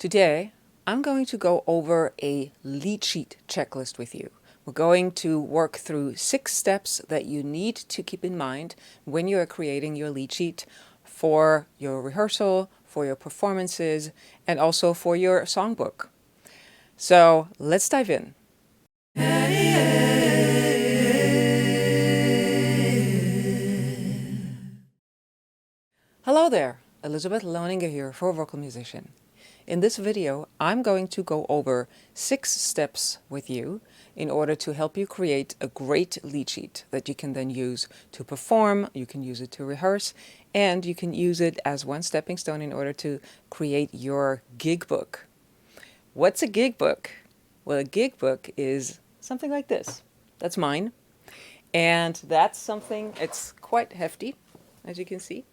Today, I'm going to go over a lead sheet checklist with you. We're going to work through 6 steps that you need to keep in mind when you are creating your lead sheet for your rehearsal, for your performances, and also for your songbook. So let's dive in. Hello there, Elizabeth Loninger here for Vocal Musician. In this video, I'm going to go over 6 steps with you in order to help you create a great lead sheet that you can then use to perform, you can use it to rehearse, and you can use it as one stepping stone in order to create your gig book. What's a gig book? Well, a gig book is something like this. That's mine. And that's something, it's quite hefty, as you can see.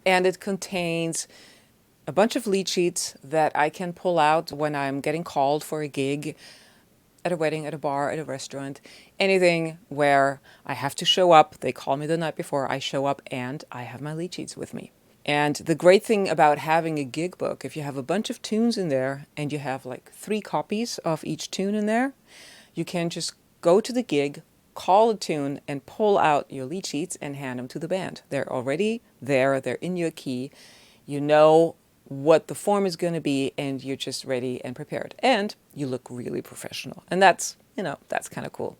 And it contains a bunch of lead sheets that I can pull out when I'm getting called for a gig at a wedding, at a bar, at a restaurant, anything where I have to show up. They call me the night before, I show up, and I have my lead sheets with me. And the great thing about having a gig book, if you have a bunch of tunes in there and you have like 3 copies of each tune in there, you can just go to the gig, call a tune, and pull out your lead sheets and hand them to the band. They're already there, they're in your key. You know what the form is going to be, and you're just ready and prepared. And you look really professional. And that's, that's kind of cool.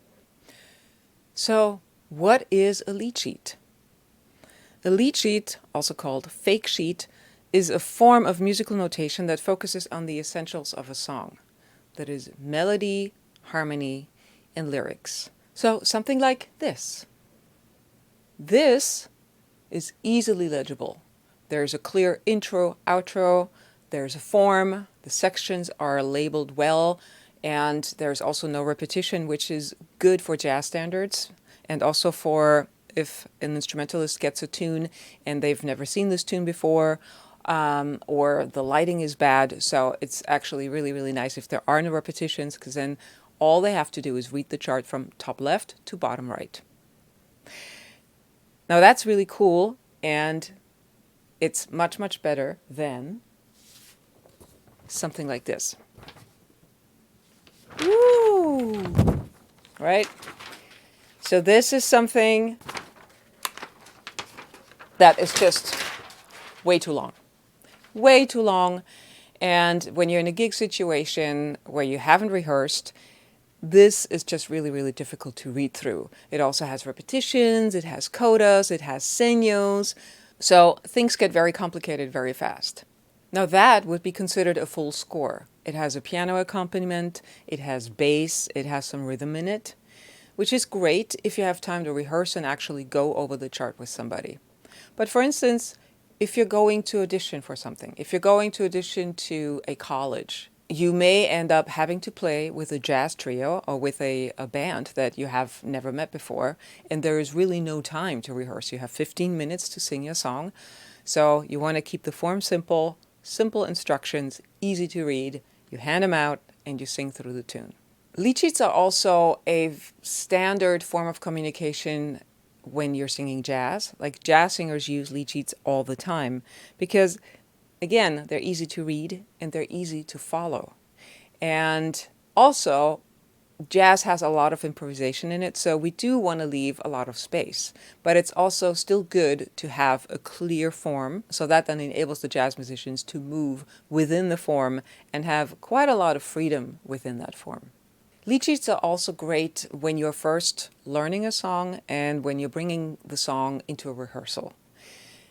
So what is a lead sheet? A lead sheet, also called fake sheet, is a form of musical notation that focuses on the essentials of a song. That is melody, harmony, and lyrics. So something like this. This is easily legible. There's a clear intro, outro, there's a form, the sections are labeled well, and there's also no repetition, which is good for jazz standards, and also for if an instrumentalist gets a tune and they've never seen this tune before, or the lighting is bad. So it's actually really, really nice if there are no repetitions, because then all they have to do is read the chart from top left to bottom right. Now that's really cool, and it's much, much better than something like this. Woo! Right? So this is something that is just way too long. Way too long. And when you're in a gig situation where you haven't rehearsed, this is just really, really difficult to read through. It also has repetitions, it has codas, it has senyos. So things get very complicated very fast. Now that would be considered a full score. It has a piano accompaniment, it has bass, it has some rhythm in it, which is great if you have time to rehearse and actually go over the chart with somebody. But for instance, if you're going to audition for something, if you're going to audition to a college, you may end up having to play with a jazz trio or with a band that you have never met before, and there is really no time to rehearse. You have 15 minutes to sing your song, so you want to keep the form simple, simple instructions, easy to read. You hand them out and you sing through the tune. Lead sheets are also a standard form of communication when you're singing jazz. Like jazz singers use lead sheets all the time because, again, they're easy to read and they're easy to follow. And also, jazz has a lot of improvisation in it, so we do want to leave a lot of space. But it's also still good to have a clear form, so that then enables the jazz musicians to move within the form and have quite a lot of freedom within that form. Lead sheets are also great when you're first learning a song and when you're bringing the song into a rehearsal.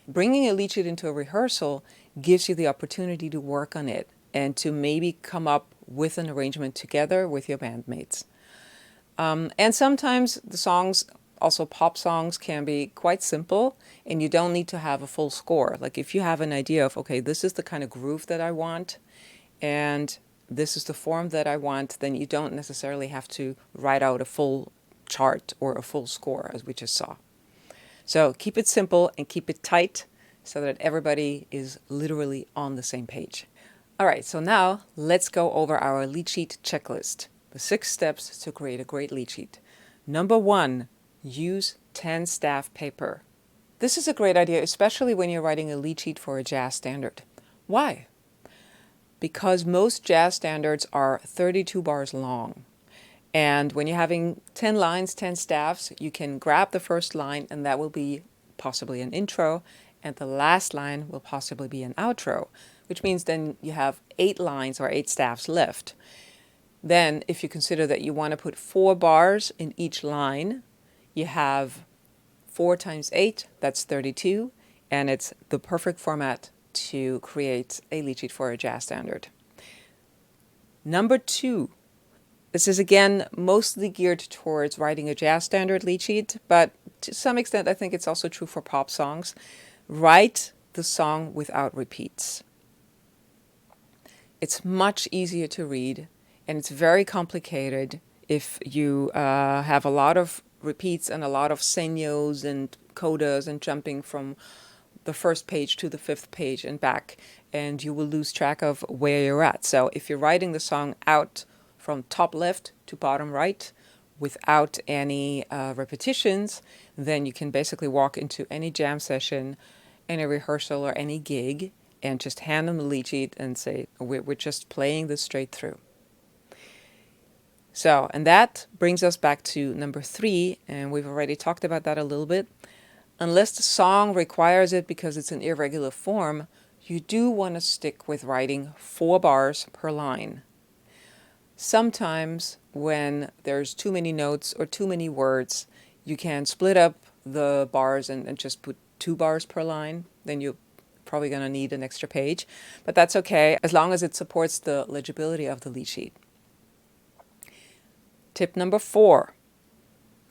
Bringing a lead sheet into a rehearsal gives you the opportunity to work on it and to maybe come up with an arrangement together with your bandmates. And sometimes the songs, also pop songs, can be quite simple and you don't need to have a full score. Like if you have an idea of, okay, this is the kind of groove that I want and this is the form that I want, then you don't necessarily have to write out a full chart or a full score as we just saw. So keep it simple and keep it tight so that everybody is literally on the same page. All right, so now let's go over our lead sheet checklist. The 6 steps to create a great lead sheet. Number 1, use 10 staff paper. This is a great idea, especially when you're writing a lead sheet for a jazz standard. Why? because most jazz standards are 32 bars long. And when you're having 10 lines, 10 staffs, you can grab the first line and that will be possibly an intro, and the last line will possibly be an outro, which means then you have 8 lines or 8 staffs left. Then, if you consider that you want to put 4 bars in each line, you have 4 times 8, that's 32, and it's the perfect format to create a lead sheet for a jazz standard. Number 2. This is again mostly geared towards writing a jazz standard lead sheet, but to some extent I think it's also true for pop songs. Write the song without repeats. It's much easier to read, and it's very complicated if you have a lot of repeats and a lot of senyos and codas and jumping from the first page to the 5th page and back, and you will lose track of where you're at. So if you're writing the song out from top left to bottom right without any repetitions, then you can basically walk into any jam session, any rehearsal or any gig and just hand them the lead sheet and say, we're just playing this straight through. So, and that brings us back to number 3, and we've already talked about that a little bit. Unless the song requires it because it's an irregular form, you do want to stick with writing 4 bars per line. Sometimes when there's too many notes or too many words, you can split up the bars and just put 2 bars per line. Then you're probably going to need an extra page, but that's okay as long as it supports the legibility of the lead sheet. Tip number 4.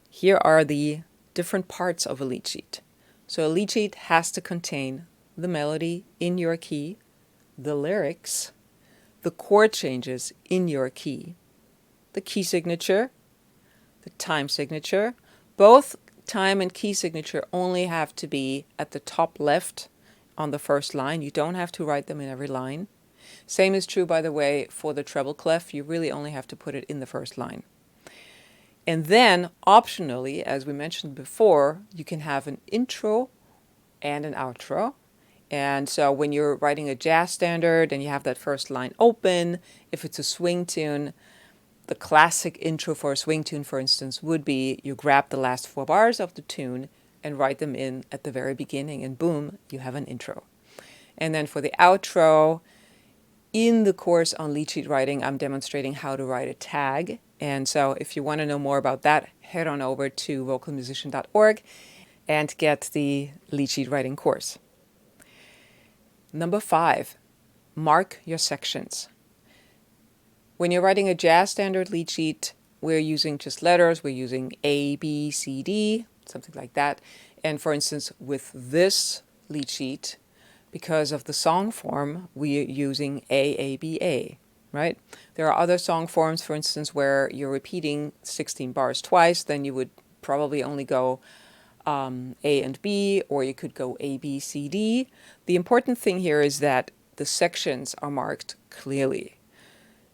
Here are the different parts of a lead sheet. So a lead sheet has to contain the melody in your key, the lyrics, the chord changes in your key, the key signature, the time signature. Both time and key signature only have to be at the top left on the first line. You don't have to write them in every line. Same is true, by the way, for the treble clef. You really only have to put it in the first line. And then, optionally, as we mentioned before, you can have an intro and an outro. And so when you're writing a jazz standard and you have that first line open, if it's a swing tune, the classic intro for a swing tune, for instance, would be you grab the last 4 bars of the tune and write them in at the very beginning, and boom, you have an intro. And then for the outro, in the course on lead sheet writing, I'm demonstrating how to write a tag. And so if you want to know more about that, head on over to vocalmusician.org and get the lead sheet writing course. Number 5, mark your sections. When you're writing a jazz standard lead sheet, we're using just letters. We're using A, B, C, D, something like that. And for instance, with this lead sheet, because of the song form, we're using A, A, B, A, right? There are other song forms, for instance, where you're repeating 16 bars twice, then you would probably only go A and B, or you could go A, B, C, D. The important thing here is that the sections are marked clearly.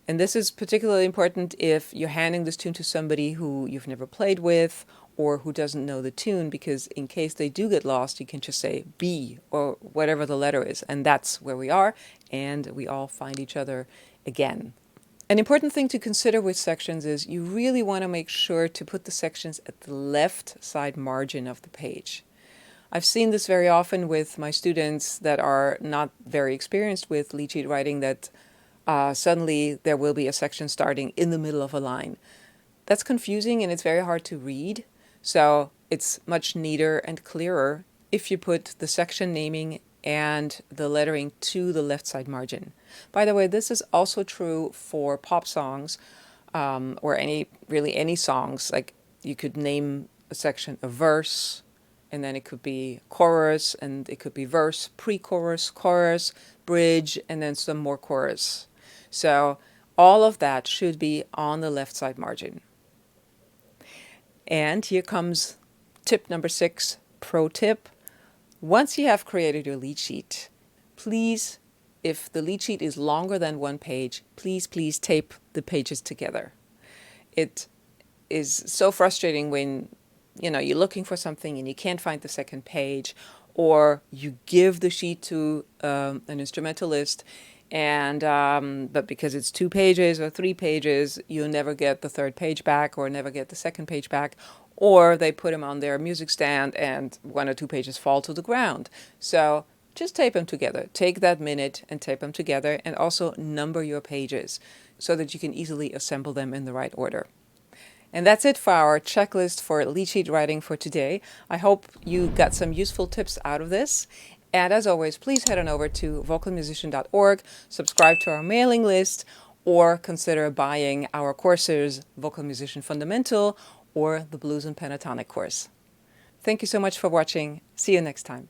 And this is particularly important if you're handing this tune to somebody who you've never played with or who doesn't know the tune, because in case they do get lost, you can just say B or whatever the letter is, and that's where we are, and we all find each other again. An important thing to consider with sections is you really want to make sure to put the sections at the left side margin of the page. I've seen this very often with my students that are not very experienced with lead sheet writing, that suddenly there will be a section starting in the middle of a line. That's confusing and it's very hard to read, so it's much neater and clearer if you put the section naming and the lettering to the left side margin. By the way, this is also true for pop songs or any songs. Like you could name a section a verse, and then it could be chorus, and it could be verse, pre-chorus, chorus, bridge, and then some more chorus. So all of that should be on the left side margin. And here comes tip number 6, pro tip. Once you have created your lead sheet, please, if the lead sheet is longer than 1 page, please tape the pages together. It is so frustrating when you're looking for something and you can't find the second page, or you give the sheet to an instrumentalist And but because it's 2 pages or 3 pages, you'll never get the third page back or never get the second page back, or they put them on their music stand and 1 or 2 pages fall to the ground. So just tape them together. Take that minute and tape them together, and also number your pages so that you can easily assemble them in the right order. And that's it for our checklist for lead sheet writing for today. I hope you got some useful tips out of this. And as always, please head on over to vocalmusician.org, subscribe to our mailing list, or consider buying our courses, Vocal Musician Fundamental or the Blues and Pentatonic course. Thank you so much for watching. See you next time.